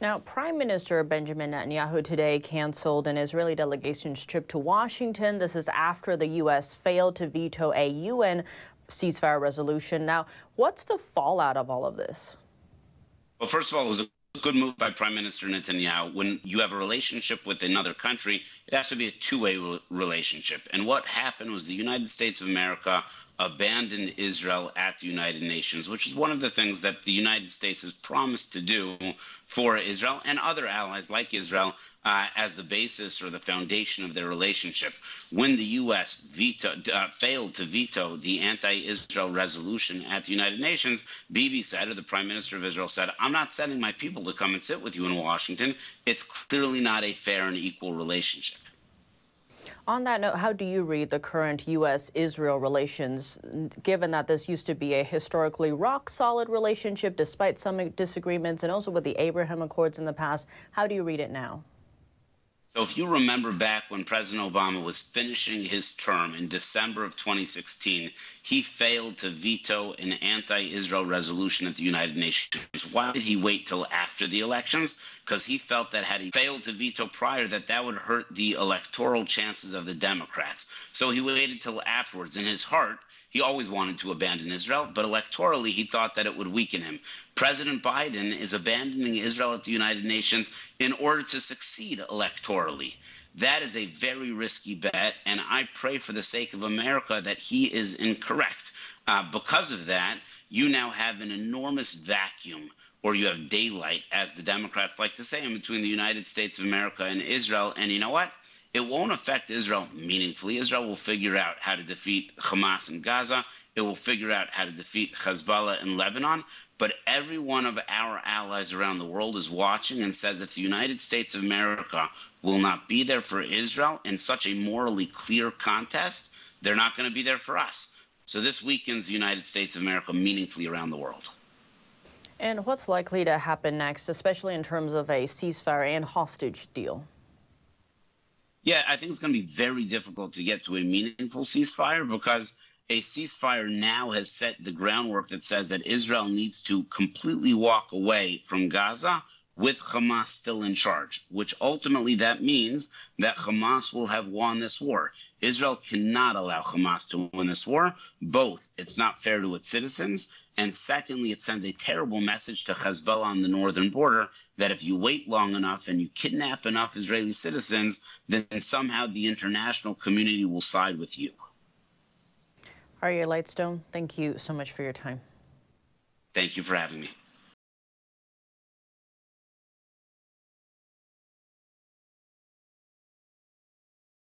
Now, Prime Minister Benjamin Netanyahu today canceled an Israeli delegation's trip to Washington. This is after the U.S. failed to veto a UN ceasefire resolution. Now, what's the fallout of all of this? Well, first of all, it was a good move by Prime Minister Netanyahu. When you have a relationship with another country, it has to be a two-way relationship. And what happened was the United States of America abandoned Israel at the United Nations, which is one of the things that the United States has promised to do for Israel and other allies like Israel as the basis or the foundation of their relationship. When the U.S. failed to veto the anti-Israel resolution at the United Nations, Bibi said, or the Prime Minister of Israel said, I'm not sending my people to come and sit with you in Washington. It's clearly not a fair and equal relationship. On that note, how do you read the current U.S.-Israel relations, given that this used to be a historically rock-solid relationship despite some disagreements, and also with the Abraham Accords in the past? How do you read it now? So if you remember back when President Obama was finishing his term in December of 2016, he failed to veto an anti-Israel resolution at the United Nations. Why did he wait till after the elections? Because he felt that had he failed to veto prior, that would hurt the electoral chances of the Democrats. So he waited till afterwards. In his heart, he always wanted to abandon Israel, but electorally he thought that it would weaken him. President Biden is abandoning Israel at the United Nations in order to succeed electorally. That is a very risky bet, and I pray for the sake of America that he is incorrect. Because of that, you now have an enormous vacuum, or you have daylight, as the Democrats like to say, in between the United States of America and Israel. And you know what? It won't affect Israel meaningfully. Israel will figure out how to defeat Hamas in Gaza. It will figure out how to defeat Hezbollah in Lebanon. But every one of our allies around the world is watching and says if the United States of America will not be there for Israel in such a morally clear contest, they're not going to be there for us. So this weakens the United States of America meaningfully around the world. And what's likely to happen next, especially in terms of a ceasefire and hostage deal? Yeah, I think it's going to be very difficult to get to a meaningful ceasefire because a ceasefire now has set the groundwork that says that Israel needs to completely walk away from Gaza with Hamas still in charge, which ultimately that means that Hamas will have won this war. Israel cannot allow Hamas to win this war. Both, it's not fair to its citizens, and secondly, it sends a terrible message to Hezbollah on the northern border that if you wait long enough and you kidnap enough Israeli citizens, then somehow the international community will side with you. Aryeh Lightstone, thank you so much for your time. Thank you for having me.